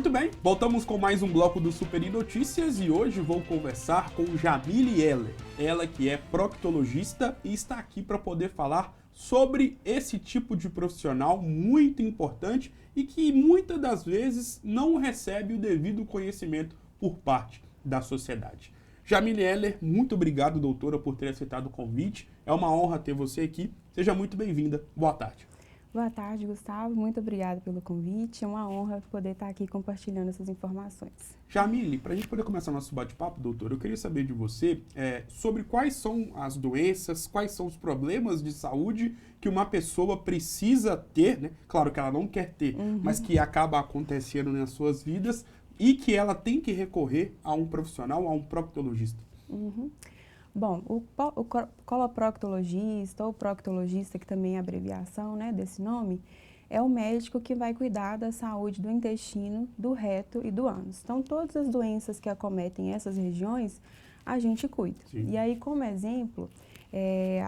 Muito bem, voltamos com mais um bloco do Super Notícias e hoje vou conversar com Jamile Heller. Ela que é proctologista e está aqui para poder falar sobre esse tipo de profissional muito importante e que muitas das vezes não recebe o devido conhecimento por parte da sociedade. Jamile Heller, muito obrigado, doutora, por ter aceitado o convite. É uma honra ter você aqui. Seja muito bem-vinda. Boa tarde. Boa tarde, Gustavo. Muito obrigada pelo convite. É uma honra poder estar aqui compartilhando essas informações. Jamile, para a gente poder começar nosso bate-papo, doutor, eu queria saber de você sobre quais são as doenças, quais são os problemas de saúde que uma pessoa precisa ter, né? Claro que ela não quer ter, mas que acaba acontecendo nas suas vidas e que ela tem que recorrer a um profissional, a um proctologista. Bom, o coloproctologista ou proctologista, que também é a abreviação, né, desse nome, é o médico que vai cuidar da saúde do intestino, do reto e do ânus. Então, todas as doenças que acometem essas regiões, a gente cuida. Sim. E aí, como exemplo,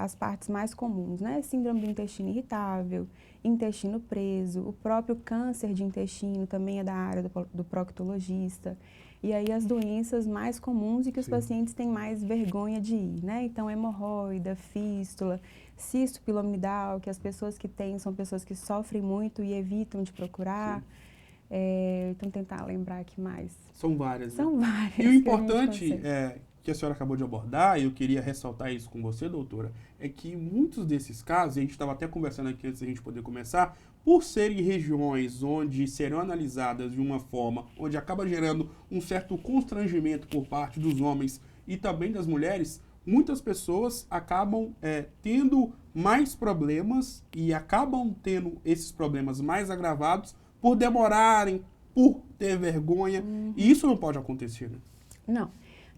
as partes mais comuns, né, síndrome do intestino irritável, intestino preso, o próprio câncer de intestino também é da área do proctologista. E aí as doenças mais comuns e que os pacientes têm mais vergonha de ir, né? Então, hemorroida, fístula, cisto pilomitidal, que as pessoas que têm são pessoas que sofrem muito e evitam de procurar. Então, tentar lembrar aqui mais. São várias, São né? várias. E o importante consegue. que a senhora acabou de abordar, e eu queria ressaltar isso com você, doutora, é que muitos desses casos, a gente estava até conversando aqui antes da gente poder começar, por serem regiões onde serão analisadas de uma forma, onde acaba gerando um certo constrangimento por parte dos homens e também das mulheres, muitas pessoas acabam tendo mais problemas e acabam tendo esses problemas mais agravados por demorarem, por ter vergonha. E isso não pode acontecer, né? Não.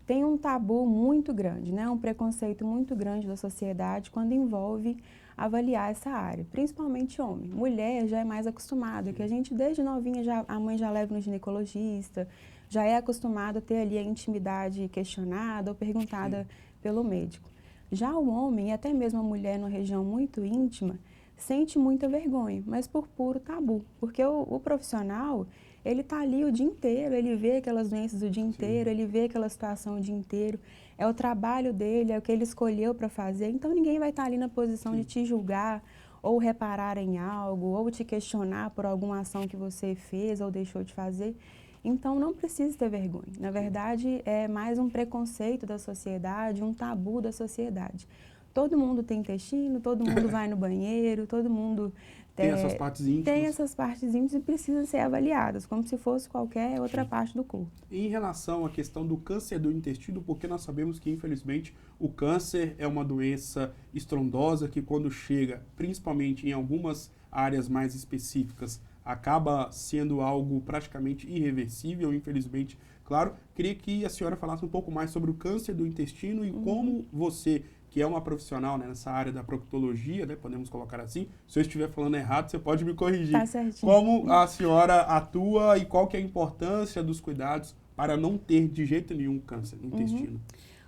Tem um tabu muito grande, né? Um preconceito muito grande da sociedade quando envolve avaliar essa área, principalmente homem. Mulher já é mais acostumada, que a gente desde novinha, a mãe já leva no ginecologista, já é acostumada a ter ali a intimidade questionada ou perguntada pelo médico. Já o homem, e até mesmo a mulher numa região muito íntima, sente muita vergonha, mas por puro tabu, porque o profissional, ele está ali o dia inteiro, ele vê aquelas doenças o dia inteiro, ele vê aquela situação o dia inteiro, é o trabalho dele, é o que ele escolheu para fazer, então ninguém vai estar ali na posição de te julgar, ou reparar em algo, ou te questionar por alguma ação que você fez ou deixou de fazer. Então não precisa ter vergonha, na verdade é mais um preconceito da sociedade, um tabu da sociedade. Todo mundo tem intestino, todo mundo vai no banheiro, todo mundo tem essas partes íntimas. Tem essas partes íntimas e precisam ser avaliadas, como se fosse qualquer outra parte do corpo. Em relação à questão do câncer do intestino, porque nós sabemos que, infelizmente, o câncer é uma doença estrondosa que, quando chega, principalmente em algumas áreas mais específicas, acaba sendo algo praticamente irreversível, infelizmente. Claro, queria que a senhora falasse um pouco mais sobre o câncer do intestino e como você, que é uma profissional, né, nessa área da proctologia, né, podemos colocar assim. Se eu estiver falando errado, você pode me corrigir. Tá certinho. Como a senhora atua e qual que é a importância dos cuidados para não ter de jeito nenhum câncer no intestino?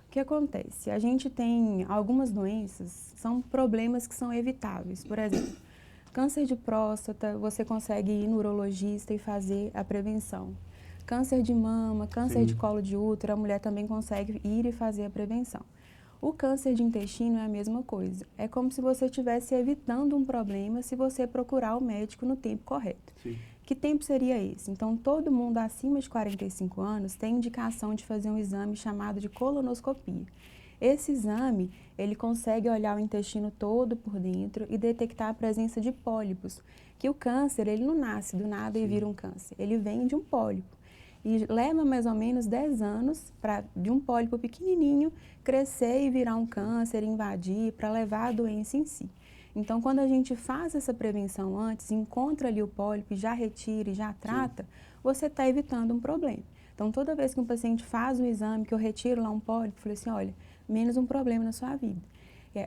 O que acontece? A gente tem algumas doenças, são problemas que são evitáveis. Por exemplo, câncer de próstata, você consegue ir no urologista e fazer a prevenção. Câncer de mama, câncer de colo de útero, a mulher também consegue ir e fazer a prevenção. O câncer de intestino é a mesma coisa. É como se você estivesse evitando um problema se você procurar o médico no tempo correto. Que tempo seria esse? Então, todo mundo acima de 45 anos tem indicação de fazer um exame chamado de colonoscopia. Esse exame, ele consegue olhar o intestino todo por dentro e detectar a presença de pólipos. Que o câncer, ele não nasce do nada e vira um câncer. Ele vem de um pólipo. E leva mais ou menos 10 anos de um pólipo pequenininho crescer e virar um câncer, invadir, para levar a doença em si. Então, quando a gente faz essa prevenção antes, encontra ali o pólipo, já retira e já trata, você está evitando um problema. Então, toda vez que um paciente faz um exame, que eu retiro lá um pólipo, eu falei assim, olha, menos um problema na sua vida.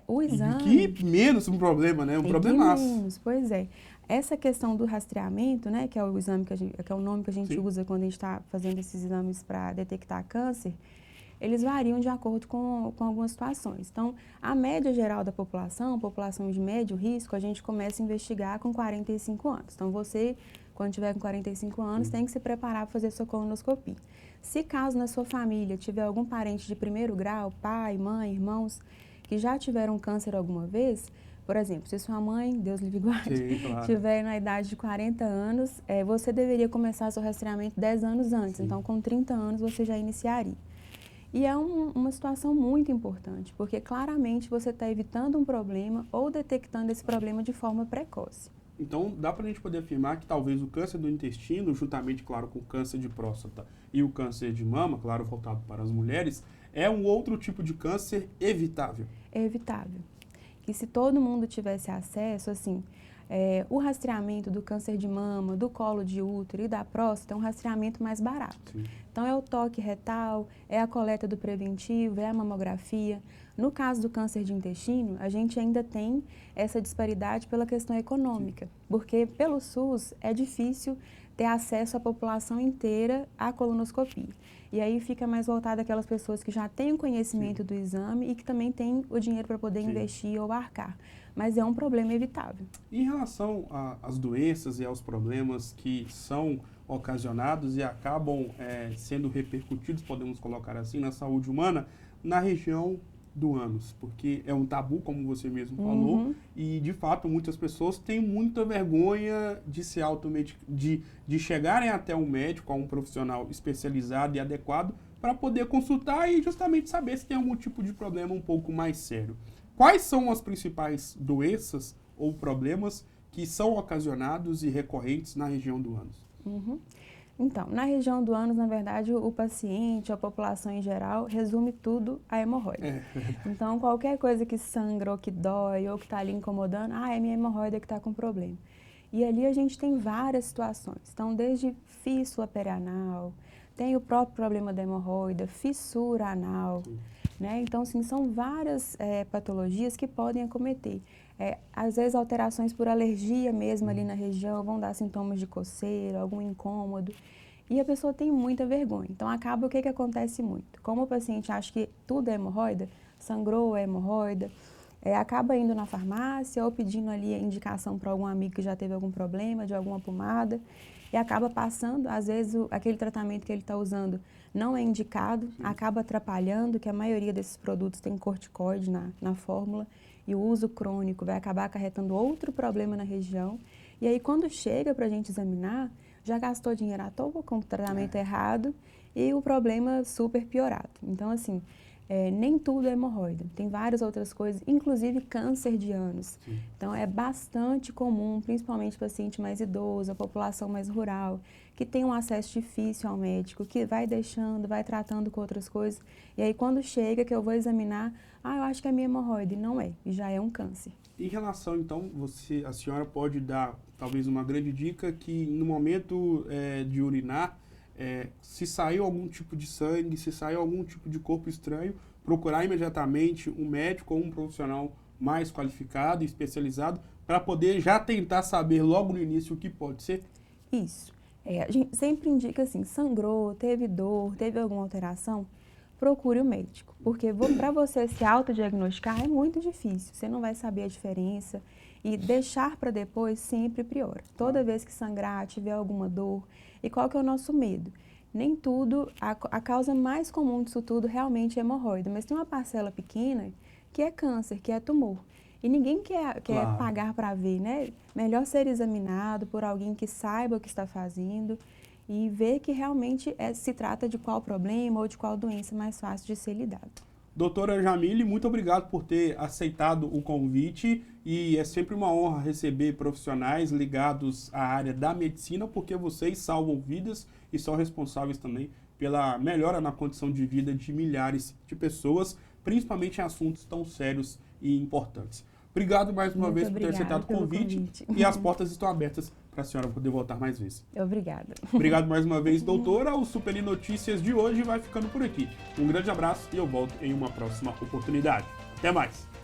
O exame... Que menos um problema, né? Um problemaço. Menos, pois é. Essa questão do rastreamento, né, que é o exame que é o nome que a gente usa quando a gente está fazendo esses exames para detectar câncer, eles variam de acordo com algumas situações. Então, a média geral da população de médio risco, a gente começa a investigar com 45 anos. Então, você, quando tiver com 45 anos, tem que se preparar para fazer sua colonoscopia. Se caso na sua família tiver algum parente de primeiro grau, pai, mãe, irmãos, que já tiveram câncer alguma vez, por exemplo, se sua mãe, Deus lhe guarde, Sim, claro. tiver na idade de 40 anos, você deveria começar seu rastreamento 10 anos antes. Sim. Então, com 30 anos, você já iniciaria. E é uma situação muito importante, porque claramente você está evitando um problema ou detectando esse problema de forma precoce. Então, dá para a gente poder afirmar que talvez o câncer do intestino, juntamente, claro, com o câncer de próstata e o câncer de mama, claro, voltado para as mulheres, é um outro tipo de câncer evitável. É evitável. Que se todo mundo tivesse acesso, assim, o rastreamento do câncer de mama, do colo de útero e da próstata é um rastreamento mais barato. Sim. Então, é o toque retal, é a coleta do preventivo, é a mamografia. No caso do câncer de intestino, a gente ainda tem essa disparidade pela questão econômica, porque pelo SUS é difícil ter acesso à população inteira à colonoscopia. E aí fica mais voltado àquelas pessoas que já têm o conhecimento do exame e que também têm o dinheiro para poder investir ou arcar. Mas é um problema evitável. Em relação às doenças e aos problemas que são ocasionados e acabam sendo repercutidos, podemos colocar assim, na saúde humana, na região do ânus, porque é um tabu, como você mesmo falou, e de fato muitas pessoas têm muita vergonha de se de chegarem até um médico, a um profissional especializado e adequado para poder consultar e justamente saber se tem algum tipo de problema um pouco mais sério. Quais são as principais doenças ou problemas que são ocasionados e recorrentes na região do ânus? Então, na região do ânus, na verdade, o paciente, a população em geral, resume tudo a hemorroida. Então, qualquer coisa que sangra ou que dói ou que está ali incomodando, é minha hemorroida que está com problema. E ali a gente tem várias situações. Então, desde fístula perianal, tem o próprio problema da hemorroida, fissura anal, né? Então, assim, são várias patologias que podem acometer. Às vezes, alterações por alergia mesmo ali na região vão dar sintomas de coceira, algum incômodo. E a pessoa tem muita vergonha. Então, acaba o que acontece muito. Como o paciente acha que tudo é hemorroida, sangrou é hemorroida, acaba indo na farmácia ou pedindo ali a indicação para algum amigo que já teve algum problema, de alguma pomada, e acaba passando, às vezes, aquele tratamento que ele está usando não é indicado, acaba atrapalhando, que a maioria desses produtos tem corticoide na fórmula, e o uso crônico vai acabar acarretando outro problema na região. E aí, quando chega para a gente examinar, já gastou dinheiro à toa com o tratamento errado e o problema super piorado. Então, assim, nem tudo é hemorroida. Tem várias outras coisas, inclusive câncer de ânus. Então, é bastante comum, principalmente paciente mais idoso, a população mais rural, que tem um acesso difícil ao médico, que vai deixando, vai tratando com outras coisas. E aí, quando chega que eu vou examinar, eu acho que é minha hemorroide. Não é, já é um câncer. Em relação, então, a senhora pode dar, talvez, uma grande dica que no momento de urinar, se saiu algum tipo de sangue, se saiu algum tipo de corpo estranho, procurar imediatamente um médico ou um profissional mais qualificado e especializado para poder já tentar saber logo no início o que pode ser? Isso. A gente sempre indica assim, sangrou, teve dor, teve alguma alteração, procure o médico. Porque para você se autodiagnosticar é muito difícil, você não vai saber a diferença. E deixar para depois sempre piora. Toda vez que sangrar, tiver alguma dor. E qual que é o nosso medo? Nem tudo, a causa mais comum disso tudo realmente é hemorroida, mas tem uma parcela pequena que é câncer, que é tumor. E ninguém quer pagar para ver, né? Melhor ser examinado por alguém que saiba o que está fazendo e ver que realmente se trata de qual problema ou de qual doença mais fácil de ser lidado. Doutora Jamile, muito obrigado por ter aceitado o convite e é sempre uma honra receber profissionais ligados à área da medicina, porque vocês salvam vidas e são responsáveis também pela melhora na condição de vida de milhares de pessoas, principalmente em assuntos tão sérios e importantes. Obrigado mais uma vez por ter aceitado o convite e as portas estão abertas para a senhora poder voltar mais vezes. Obrigada. Obrigado mais uma vez, doutora. O Super Notícias de hoje vai ficando por aqui. Um grande abraço e eu volto em uma próxima oportunidade. Até mais!